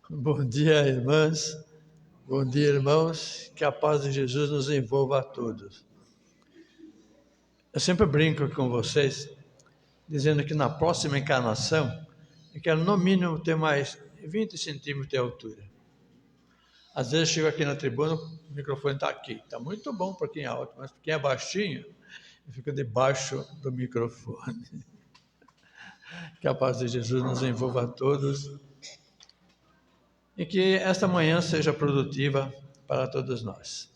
Bom dia, irmãs. Bom dia, irmãos. Que a paz de Jesus nos envolva a todos. Eu sempre brinco com vocês, dizendo que na próxima encarnação, eu quero no mínimo ter mais 20 centímetros de altura. Às vezes eu chego aqui na tribuna, o microfone está aqui. Está muito bom para quem é alto, mas para quem é baixinho, eu fico debaixo do microfone. Que a paz de Jesus nos envolva a todos. E que esta manhã seja produtiva para todos nós.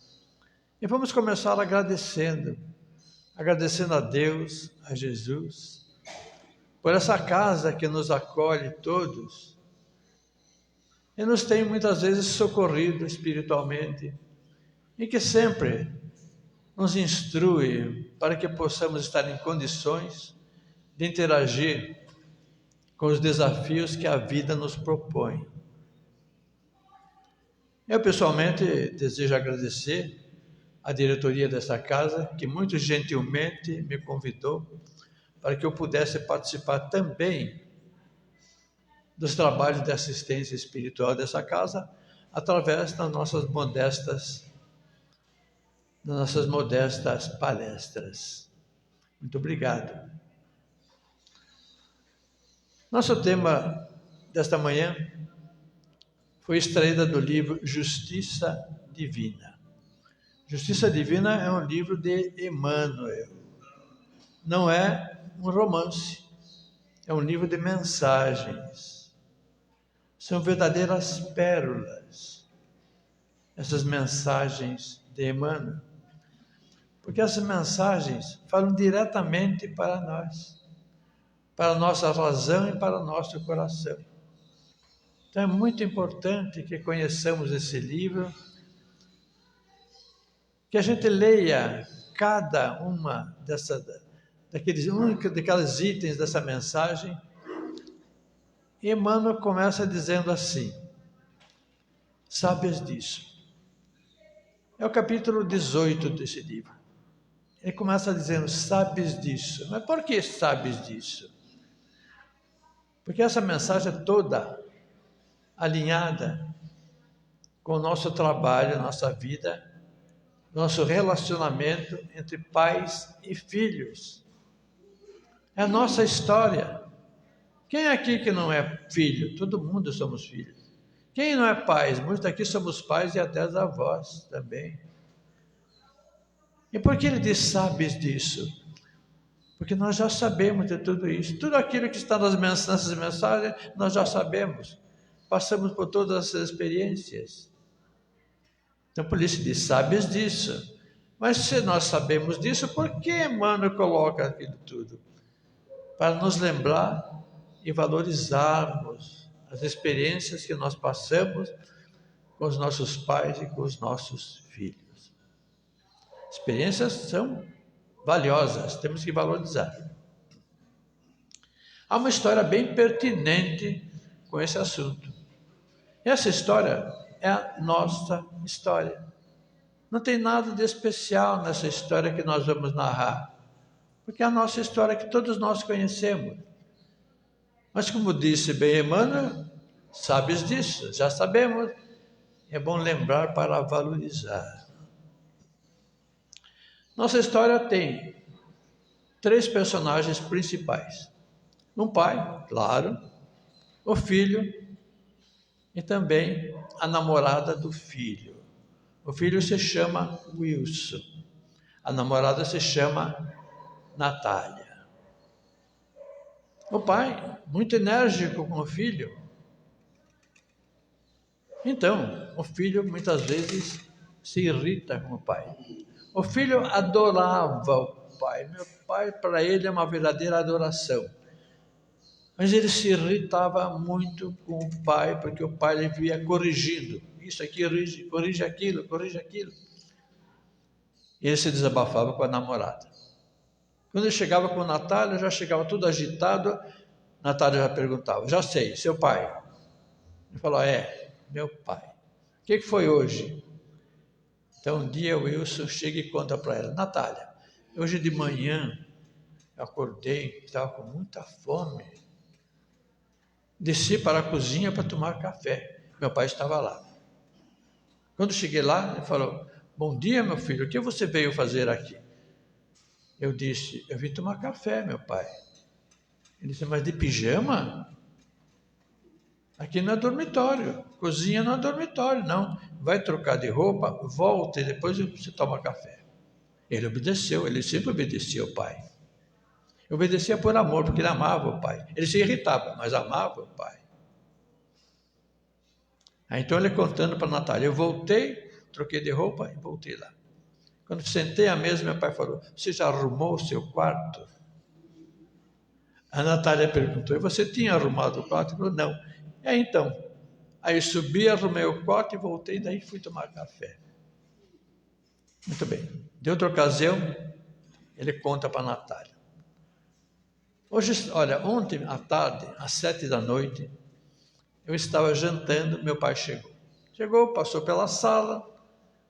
E vamos começar agradecendo a Deus, a Jesus, por essa casa que nos acolhe todos e nos tem muitas vezes socorrido espiritualmente e que sempre nos instrui para que possamos estar em condições de interagir com os desafios que a vida nos propõe. Eu pessoalmente desejo agradecer à diretoria desta casa, que muito gentilmente me convidou para que eu pudesse participar também dos trabalhos de assistência espiritual dessa casa, através das nossas modestas palestras. Muito obrigado. Nosso tema desta manhã foi extraído do livro Justiça Divina. Justiça Divina é um livro de Emmanuel. Não é um romance, é um livro de mensagens. São verdadeiras pérolas, essas mensagens de Emmanuel. Porque essas mensagens falam diretamente para nós, para a nossa razão e para o nosso coração. Então é muito importante que conheçamos esse livro, que a gente leia cada uma daqueles itens dessa mensagem. E Emmanuel começa dizendo assim: sabes disso. É o capítulo 18 desse livro. Ele começa dizendo, sabes disso. Mas por que sabes disso? Porque essa mensagem é toda alinhada com o nosso trabalho, nossa vida, nosso relacionamento entre pais e filhos. É a nossa história. Quem é aqui que não é filho? Todo mundo somos filhos. Quem não é pai? Muitos daqui somos pais e até avós também. E por que ele diz, sabes disso? Porque nós já sabemos de tudo isso. Tudo aquilo que está nessas mensagens, nós já sabemos. Passamos por todas essas experiências. Então, por isso diz, sabes disso. Mas se nós sabemos disso, por que Emmanuel coloca aquilo tudo? Para nos lembrar e valorizarmos as experiências que nós passamos com os nossos pais e com os nossos filhos. Experiências são valiosas, temos que valorizar. Há uma história bem pertinente com esse assunto. Essa história é a nossa história. Não tem nada de especial nessa história que nós vamos narrar, porque é a nossa história que todos nós conhecemos. Mas como disse bem Emmanuel, sabes disso, já sabemos, é bom lembrar para valorizar. Nossa história tem 3 personagens principais. Um pai, claro, o filho e também a namorada do filho. O filho se chama Wilson, a namorada se chama Natália. O pai, muito enérgico com o filho. Então, o filho muitas vezes se irrita com o pai. O filho adorava o pai. Meu pai, para ele, é uma verdadeira adoração. Mas ele se irritava muito com o pai, porque o pai lhe via corrigindo. Isso aqui, corrige aquilo, corrige aquilo. E ele se desabafava com a namorada. Quando ele chegava com a Natália, já chegava tudo agitado. Natália já perguntava, já sei, seu pai. Ele falou, meu pai. O que foi hoje? Então um dia o Wilson chega e conta para ela, Natália, hoje de manhã eu acordei, estava com muita fome. Desci para a cozinha para tomar café. Meu pai estava lá. Quando cheguei lá, ele falou: bom dia, meu filho, o que você veio fazer aqui? Eu disse: eu vim tomar café, meu pai. Ele disse: mas de pijama? Aqui não é dormitório, cozinha não é dormitório, não. Vai trocar de roupa, volta e depois você toma café. Ele obedeceu, ele sempre obedecia ao pai. Obedecia por amor, porque ele amava o pai. Ele se irritava, mas amava o pai. Aí, então ele contando para a Natália, eu voltei, troquei de roupa e voltei lá. Quando sentei à mesa, meu pai falou: você já arrumou o seu quarto? A Natália perguntou: e você tinha arrumado o quarto? Ele falou: não. Então. Aí eu subi, arrumei o quarto e voltei, daí fui tomar café. Muito bem. De outra ocasião, ele conta para a Natália. Hoje, olha, ontem à tarde, às 7 da noite, eu estava jantando, meu pai chegou. Chegou, passou pela sala,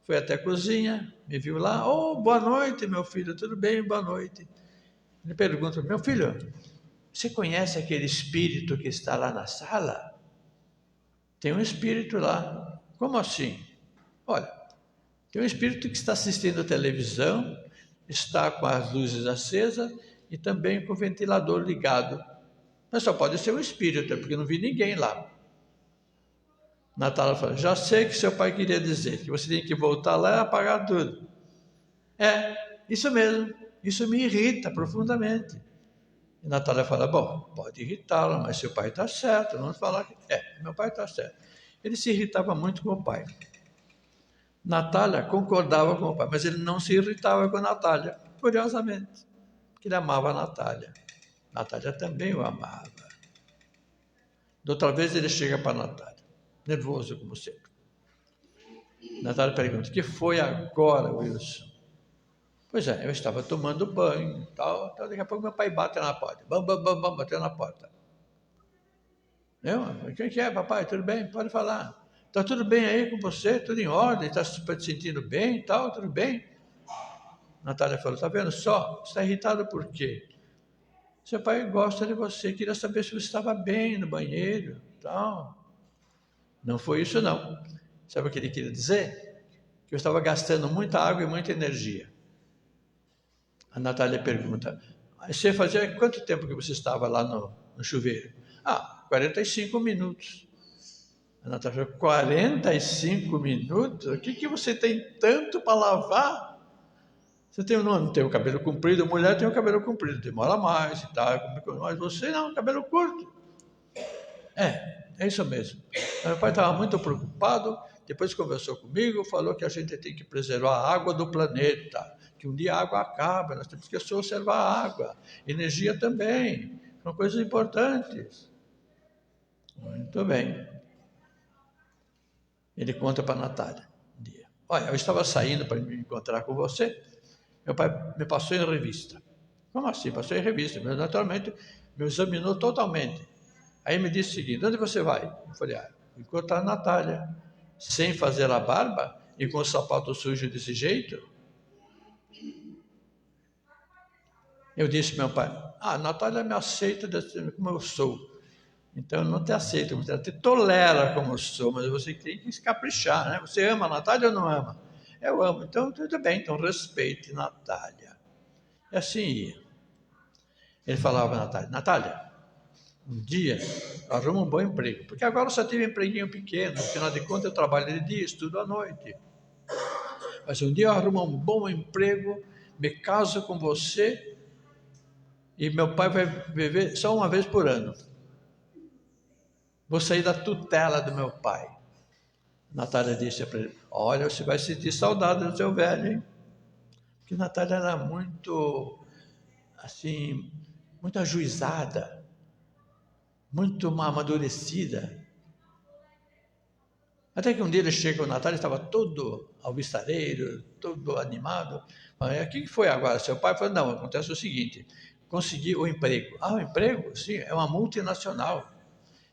foi até a cozinha, me viu lá. Oh, boa noite, meu filho, tudo bem? Boa noite. Ele pergunta: meu filho, você conhece aquele espírito que está lá na sala? Tem um espírito lá. Como assim? Olha, tem um espírito que está assistindo a televisão, está com as luzes acesas e também com o ventilador ligado. Mas só pode ser um espírito, porque não vi ninguém lá. Natália fala: já sei o que seu pai queria dizer, que você tem que voltar lá e apagar tudo. É, isso mesmo, isso me irrita profundamente. E Natália fala: bom, pode irritá-la, mas seu pai está certo, vamos falar que... meu pai está certo. Ele se irritava muito com o pai. Natália concordava com o pai, mas ele não se irritava com a Natália, curiosamente, porque ele amava a Natália. Natália também o amava. Da outra vez ele chega para a Natália, nervoso como sempre. Natália pergunta: o que foi agora, Wilson? Pois é, eu estava tomando banho, tal, daqui a pouco meu pai bate na porta. Bam, bam, bam, bam, bateu na porta. O que é, papai? Tudo bem? Pode falar. Está tudo bem aí com você? Tudo em ordem? Está se sentindo bem e tal? Tudo bem? Natália falou: está vendo só? Está irritado por quê? Seu pai gosta de você, queria saber se você estava bem no banheiro tal. Não foi isso, não. Sabe o que ele queria dizer? Que eu estava gastando muita água e muita energia. A Natália pergunta: você fazia quanto tempo que você estava lá no chuveiro? 45 minutos. A Natália falou: 45 minutos? O que você tem tanto para lavar? Você não tem o cabelo comprido, a mulher tem o cabelo comprido, demora mais e tal, mas você não, cabelo curto. É isso mesmo. Meu pai estava muito preocupado, depois conversou comigo, falou que a gente tem que preservar a água do planeta, que um dia a água acaba, nós temos que conservar a água, energia também, são coisas importantes. Muito bem. Ele conta para a Natália um dia: olha, eu estava saindo para me encontrar com você, meu pai me passou em revista. Como assim? Passou em revista? Mas naturalmente me examinou totalmente. Aí me disse o seguinte: onde você vai? Eu falei: vou encontrar a Natália. Sem fazer a barba e com o sapato sujo desse jeito? Eu disse ao meu pai: a Natália me aceita como eu sou. Então eu não te aceito, ela te tolera como eu sou, mas você tem que se caprichar, né? Você ama a Natália ou não ama? Eu amo, então tudo bem, então respeite Natália. E assim ia. Ele falava a Natália: Natália, um dia arruma um bom emprego, porque agora eu só tive um empreguinho pequeno, afinal de contas eu trabalho de dia, estudo à noite. Mas um dia eu arrumo um bom emprego, me caso com você e meu pai vai viver só uma vez por ano. Vou sair da tutela do meu pai. Natália disse para ele: olha, você vai sentir saudade do seu velho, hein? Porque Natália era muito, assim, muito ajuizada, muito amadurecida. Até que um dia ele chega, o Natália estava todo alvissareiro, todo animado. Falei: o que foi agora? Seu pai falou: não, acontece o seguinte, consegui o emprego. O emprego? Sim, é uma multinacional.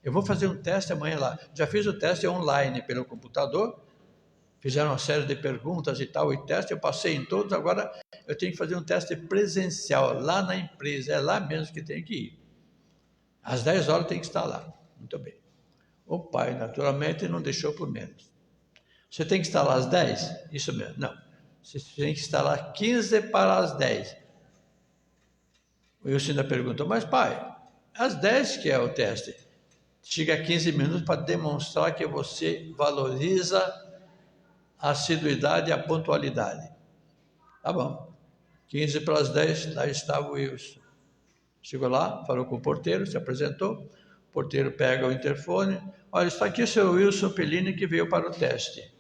Eu vou fazer um teste amanhã lá. Já fiz o teste online pelo computador, fizeram uma série de perguntas e tal, e teste, eu passei em todos, agora eu tenho que fazer um teste presencial lá na empresa, é lá mesmo que tenho que ir. Às 10 horas tem que estar lá. Muito bem. O pai, naturalmente, não deixou por menos. Você tem que estar lá às 10? Isso mesmo. Não. Você tem que estar lá 15 para as 10. O Wilson ainda perguntou, mas pai, às 10 que é o teste. Chega a 15 minutos para demonstrar que você valoriza a assiduidade e a pontualidade. Tá bom. 15 para as 10, lá estava o Wilson. Chegou lá, falou com o porteiro, se apresentou. O porteiro pega o interfone. Olha, está aqui o seu Wilson Pellini que veio para o teste.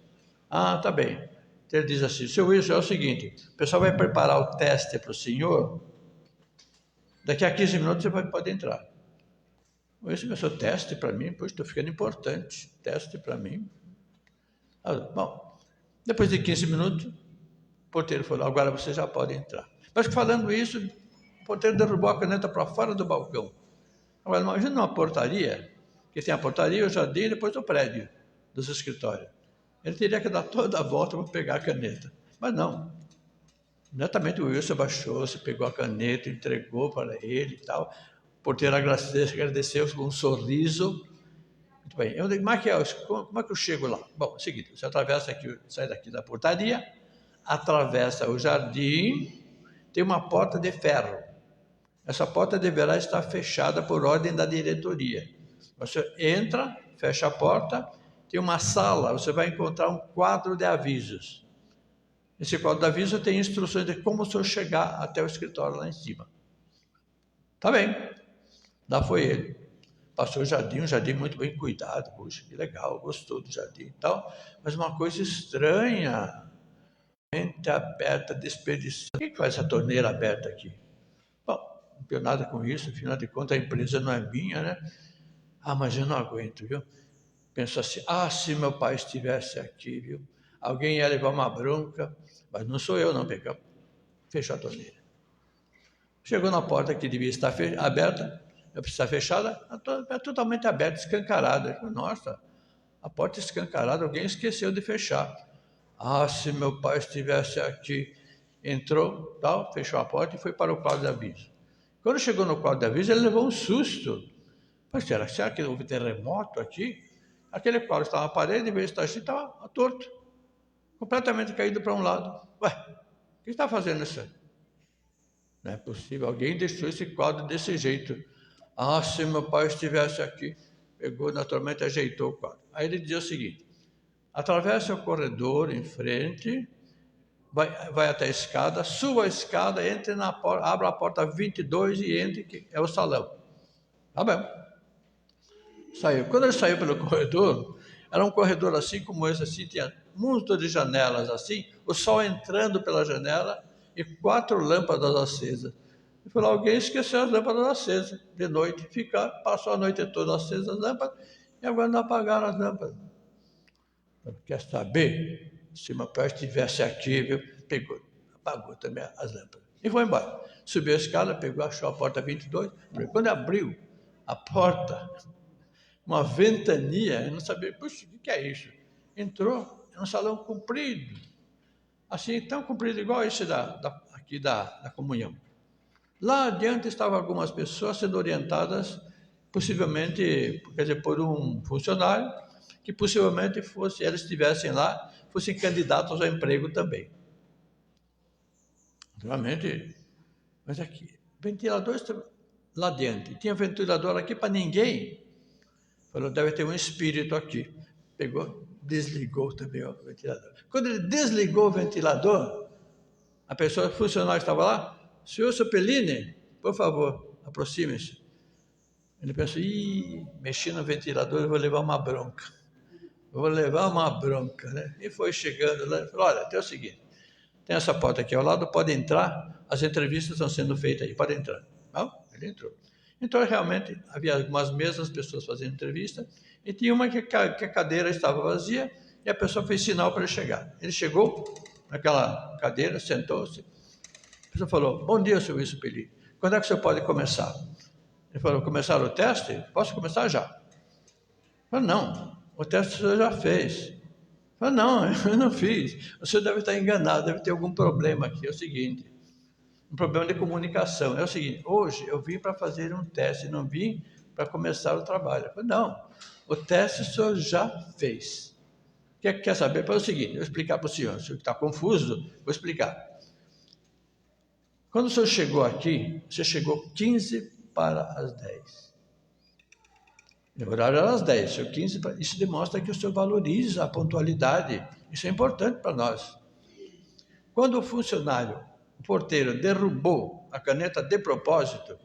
Ah, tá bem. Ele diz assim, seu Wilson, é o seguinte, o pessoal vai preparar o teste para o senhor, daqui a 15 minutos você pode entrar. O Wilson pensou, teste para mim? Pois estou ficando importante, teste para mim. Ah, bom, depois de 15 minutos, o porteiro falou, agora você já pode entrar. Mas falando isso, o porteiro derrubou a caneta para fora do balcão. Agora, imagina uma portaria, que tem a portaria, o jardim e depois o prédio dos escritórios. Ele teria que dar toda a volta para pegar a caneta. Mas não. Imediatamente o Wilson baixou-se, pegou a caneta, entregou para ele e tal. O porteiro agradeceu com um sorriso. Muito bem. Eu digo, como é que eu chego lá? Bom, é o seguinte, você atravessa aqui, sai daqui da portaria, atravessa o jardim, tem uma porta de ferro. Essa porta deverá estar fechada por ordem da diretoria. Você entra, fecha a porta, tem uma sala, você vai encontrar um quadro de avisos. Esse quadro de avisos tem instruções de como o senhor chegar até o escritório lá em cima. Tá bem. Lá foi ele. Passou o jardim, um jardim muito bem cuidado. Puxa, que legal, gostou do jardim e tal. Mas uma coisa estranha. Mente aberta, desperdiçada. O que faz essa torneira aberta aqui? Bom, não tenho nada com isso, afinal de contas a empresa não é minha, né? Ah, mas eu não aguento, viu? Penso assim, se meu pai estivesse aqui, viu? Alguém ia levar uma bronca, mas não sou eu, não, pegou. Fechou a torneira. Chegou na porta que devia estar aberta, está fechada, é totalmente aberta, escancarada. Nossa, a porta escancarada, alguém esqueceu de fechar. Se meu pai estivesse aqui, entrou, tal, fechou a porta e foi para o quadro de aviso. Quando chegou no quadro de aviso, ele levou um susto. Mas será que houve terremoto aqui? Aquele quadro estava na parede, em vez de estar assim, estava torto, completamente caído para um lado. Ué, o que está fazendo isso aí? Não é possível, alguém deixou esse quadro desse jeito. Se meu pai estivesse aqui, pegou naturalmente, ajeitou o quadro. Aí ele dizia o seguinte, atravesse o corredor em frente, vai até a escada, suba a escada, entre na porta, abra a porta 22 e entre, que é o salão. Tá bem. Saiu. Quando ele saiu pelo corredor, era um corredor assim como esse, assim, tinha um monte de janelas assim, o sol entrando pela janela e 4 lâmpadas acesas. Ele falou, alguém esqueceu as lâmpadas acesas de noite, passou a noite toda acesa as lâmpadas e agora não apagaram as lâmpadas. Quer saber? Se meu pai estivesse aqui, viu? Pegou, apagou também as lâmpadas e foi embora. Subiu a escada, pegou, achou a porta 22, quando abriu a porta, uma ventania, eu não sabia, puxa, o que é isso? Entrou num salão comprido, assim, tão comprido igual esse aqui da comunhão. Lá adiante estavam algumas pessoas sendo orientadas, possivelmente, quer dizer, por um funcionário, que possivelmente eles estivessem lá, fossem candidatos ao emprego também. Naturalmente, mas aqui, ventilador lá adiante, tinha ventilador aqui para ninguém. Falou, deve ter um espírito aqui. Pegou, desligou também o ventilador. Quando ele desligou o ventilador, o funcionário estava lá, senhor Pellini, por favor, aproxime-se. Ele pensou, mexi no ventilador, eu vou levar uma bronca. Né? E foi chegando lá, falou, olha, tem o seguinte, tem essa porta aqui ao lado, pode entrar, as entrevistas estão sendo feitas aí, pode entrar. Não, ele entrou. Então, realmente, havia algumas mesas, as pessoas fazendo entrevista, e tinha uma que a cadeira estava vazia, e a pessoa fez sinal para ele chegar. Ele chegou naquela cadeira, sentou-se, a pessoa falou, bom dia, seu Wilson Pellini, quando é que o senhor pode começar? Ele falou, começar o teste? Posso começar já? Eu falei, não, o teste o senhor já fez. Eu falei, não, eu não fiz. O senhor deve estar enganado, deve ter algum problema aqui. É o seguinte, um problema de comunicação. É o seguinte, hoje eu vim para fazer um teste, não vim para começar o trabalho. Eu falei, não, o teste o senhor já fez. Quer saber? Para o seguinte, eu vou explicar para o senhor está confuso, vou explicar. Quando o senhor chegou aqui, você chegou 15 para as 10. O horário era às 10, senhor 15 para... Isso demonstra que o senhor valoriza a pontualidade. Isso é importante para nós. Quando o funcionário, o porteiro, derrubou a caneta de propósito,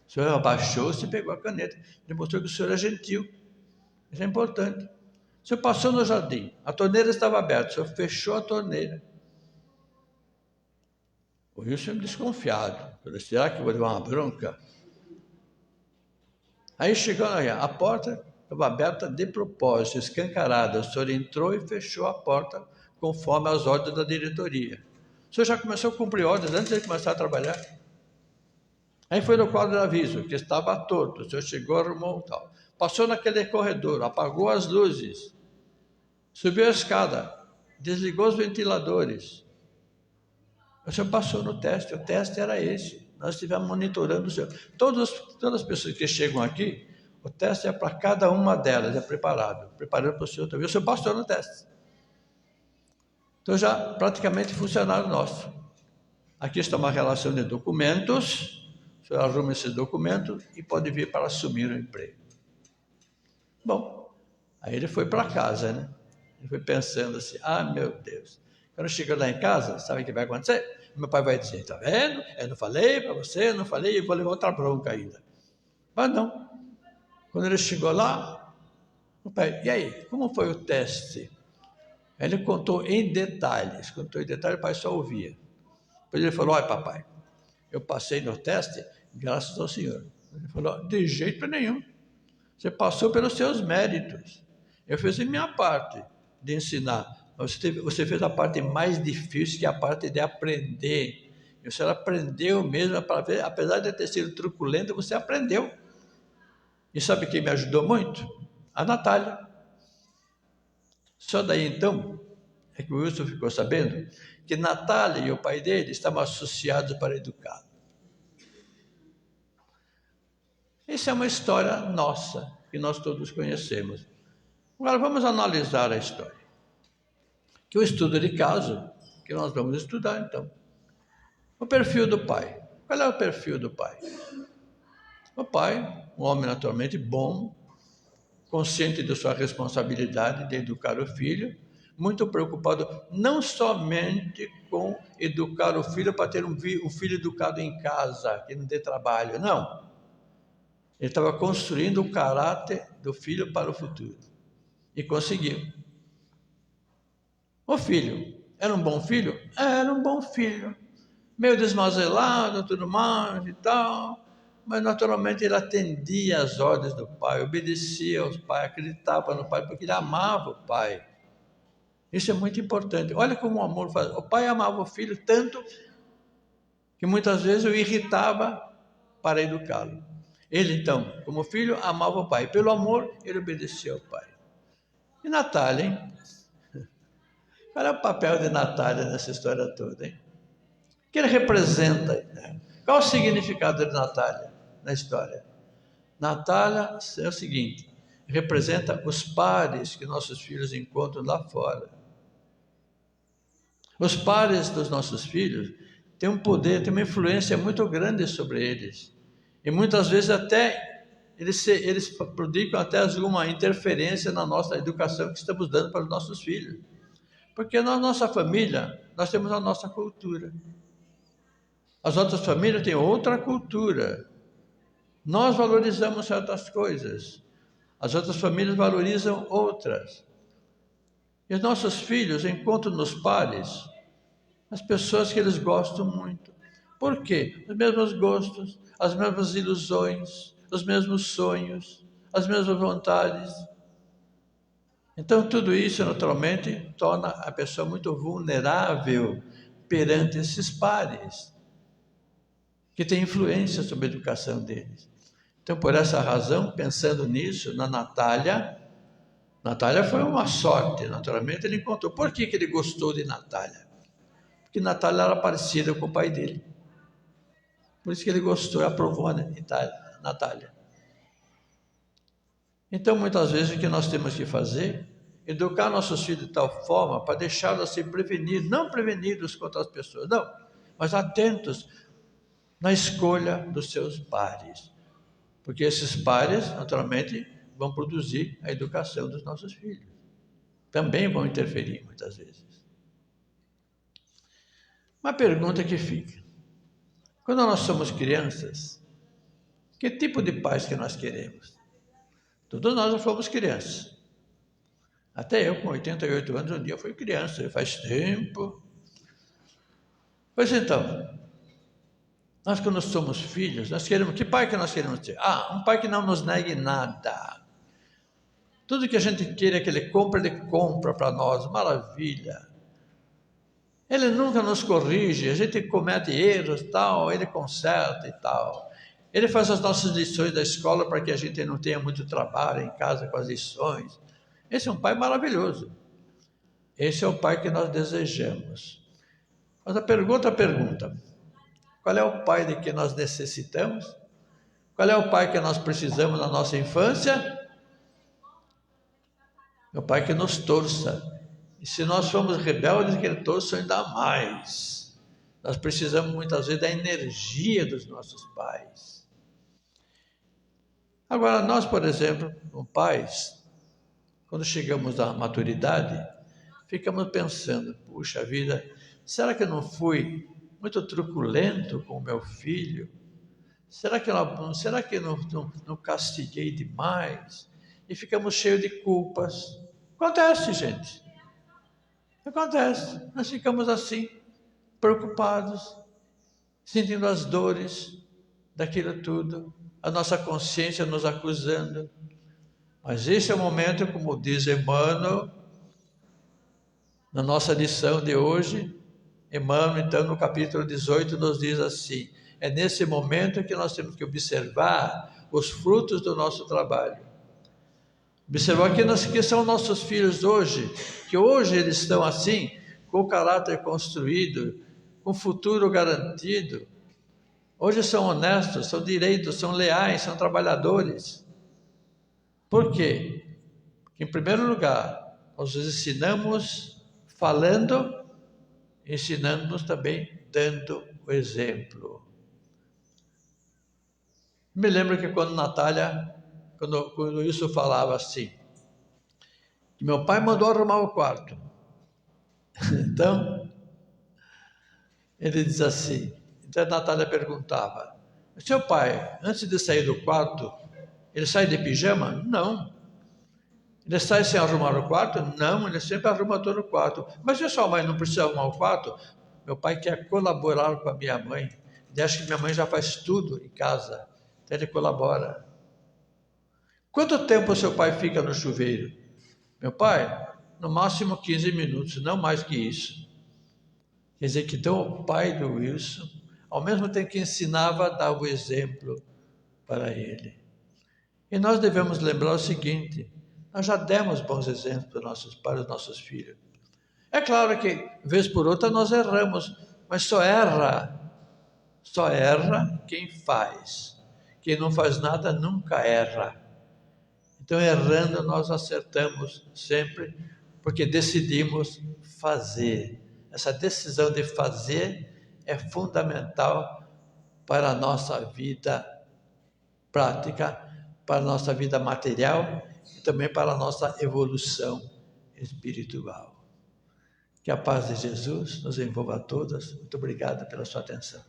o senhor abaixou-se e pegou a caneta. Demonstrou que o senhor é gentil. Isso é importante. O senhor passou no jardim, a torneira estava aberta, o senhor fechou a torneira. O Wilson desconfiado. Falei, será que eu vou levar uma bronca? Aí chegou a porta estava aberta de propósito, escancarada. O senhor entrou e fechou a porta conforme as ordens da diretoria. O senhor já começou a cumprir ordens antes de começar a trabalhar. Aí foi no quadro de aviso, que estava torto. O senhor chegou, arrumou e tal. Passou naquele corredor, apagou as luzes, subiu a escada, desligou os ventiladores. O senhor passou no teste, o teste era esse. Nós estivemos monitorando o senhor. Todas as pessoas que chegam aqui, o teste é para cada uma delas, é preparado para o senhor também. O senhor passou no teste. Então já praticamente funcionário nosso. Aqui está uma relação de documentos, o senhor arruma esses documentos e pode vir para assumir o emprego. Bom, aí ele foi para casa, né? Ele foi pensando assim, meu Deus. Quando chega lá em casa, sabe o que vai acontecer? Meu pai vai dizer, tá vendo? Eu não falei para você, eu não falei, eu vou levar outra bronca ainda. Mas não. Quando ele chegou lá, o pai, e aí, como foi o teste? Ele contou em detalhes, o pai só ouvia. Depois ele falou, olha papai, eu passei no teste graças ao senhor. Ele falou, de jeito nenhum. Você passou pelos seus méritos. Eu fiz a minha parte de ensinar. Você fez a parte mais difícil, que é a parte de aprender. E você aprendeu mesmo, apesar de ter sido truculento, você aprendeu. E sabe quem me ajudou muito? A Natália. Só daí então, é que o Wilson ficou sabendo que Natália e o pai dele estavam associados para educá-lo. Essa é uma história nossa, que nós todos conhecemos. Agora vamos analisar a história. Que o estudo de caso, que nós vamos estudar então. O perfil do pai. Qual é o perfil do pai? O pai, um homem naturalmente bom, consciente de sua responsabilidade de educar o filho, muito preocupado não somente com educar o filho para ter um filho educado em casa, que não dê trabalho, não. Ele estava construindo o caráter do filho para o futuro. E conseguiu. O filho, era um bom filho? Era um bom filho. Meio desmazelado, tudo mais e tal. Mas naturalmente ele atendia às ordens do pai, obedecia aos pais, acreditava no pai, porque ele amava o pai. Isso é muito importante. Olha como o amor faz. O pai amava o filho tanto que muitas vezes o irritava para educá-lo. Ele, então, como filho, amava o pai. Pelo amor, ele obedecia ao pai. E Natália, hein? Qual é o papel de Natália nessa história toda, hein? O que ele representa? Né? Qual o significado de Natália na história? Natália é o seguinte, representa os pares que nossos filhos encontram lá fora. Os pares dos nossos filhos têm um poder, têm uma influência muito grande sobre eles. E muitas vezes até eles prodigam até alguma interferência na nossa educação que estamos dando para os nossos filhos. Porque na nossa família, nós temos a nossa cultura. As outras famílias têm outra cultura. Nós valorizamos certas coisas. As outras famílias valorizam outras. E os nossos filhos encontram nos pares as pessoas que eles gostam muito. Por quê? Os mesmos gostos, as mesmas ilusões, os mesmos sonhos, as mesmas vontades. Então, tudo isso, naturalmente, torna a pessoa muito vulnerável perante esses pares, que têm influência sobre a educação deles. Então, por essa razão, pensando nisso, na Natália foi uma sorte, naturalmente, ele encontrou. Por que ele gostou de Natália? Porque Natália era parecida com o pai dele. Por isso que ele gostou e aprovou a Natália. Então, muitas vezes, o que nós temos que fazer é educar nossos filhos de tal forma para deixá-los assim prevenidos, não prevenidos contra as pessoas, não, mas atentos na escolha dos seus pares. Porque esses pares, naturalmente, vão produzir a educação dos nossos filhos. Também vão interferir, muitas vezes. Uma pergunta que fica. Quando nós somos crianças, que tipo de pais que nós queremos? Todos nós já fomos crianças. Até eu, com 88 anos, um dia fui criança, faz tempo. Pois então, nós quando somos filhos, nós queremos, que pai que nós queremos ter? Um pai que não nos negue nada. Tudo que a gente queira que ele compra para nós, maravilha. Ele nunca nos corrige, a gente comete erros, tal, ele conserta e tal. Ele faz as nossas lições da escola para que a gente não tenha muito trabalho em casa com as lições. Esse é um pai maravilhoso. Esse é o pai que nós desejamos. Mas a pergunta, qual é o pai de que nós necessitamos? Qual é o pai que nós precisamos na nossa infância? É o pai que nos torça. E se nós formos rebeldes, que ele torça ainda mais. Nós precisamos muitas vezes da energia dos nossos pais. Agora, nós, por exemplo, como pais, quando chegamos à maturidade, ficamos pensando, puxa vida, será que eu não fui muito truculento com o meu filho? Será que eu não castiguei demais? E ficamos cheios de culpas. Acontece, gente. Acontece. Nós ficamos assim, preocupados, sentindo as dores daquilo tudo, a nossa consciência nos acusando. Mas esse é o momento, como diz Emmanuel, na nossa lição de hoje, Emmanuel, então, no capítulo 18, nos diz assim, é nesse momento que nós temos que observar os frutos do nosso trabalho. Observar que são nossos filhos hoje, que hoje eles estão assim, com o caráter construído, com o futuro garantido. Hoje são honestos, são direitos, são leais, são trabalhadores. Por quê? Porque, em primeiro lugar, nós os ensinamos falando, ensinamos também dando o exemplo. Me lembro que quando isso falava assim, que meu pai mandou arrumar o quarto. Então, ele diz assim, então a Natália perguntava, seu pai, antes de sair do quarto, ele sai de pijama? Não. Ele sai sem arrumar o quarto? Não, ele sempre arruma todo o quarto. Mas e sua mãe não precisa arrumar o quarto? Meu pai quer colaborar com a minha mãe. Ele acha que minha mãe já faz tudo em casa. Então ele colabora. Quanto tempo o seu pai fica no chuveiro? Meu pai, no máximo 15 minutos, não mais que isso. Quer dizer que então o pai do Wilson, ao mesmo tempo que ensinava, dava o exemplo para ele. E nós devemos lembrar o seguinte, nós já demos bons exemplos para os nossos filhos. É claro que, vez por outra, nós erramos, mas só erra quem faz. Quem não faz nada nunca erra. Então, errando, nós acertamos sempre, porque decidimos fazer. Essa decisão de fazer é fundamental para a nossa vida prática, para a nossa vida material e também para a nossa evolução espiritual. Que a paz de Jesus nos envolva a todos. Muito obrigado pela sua atenção.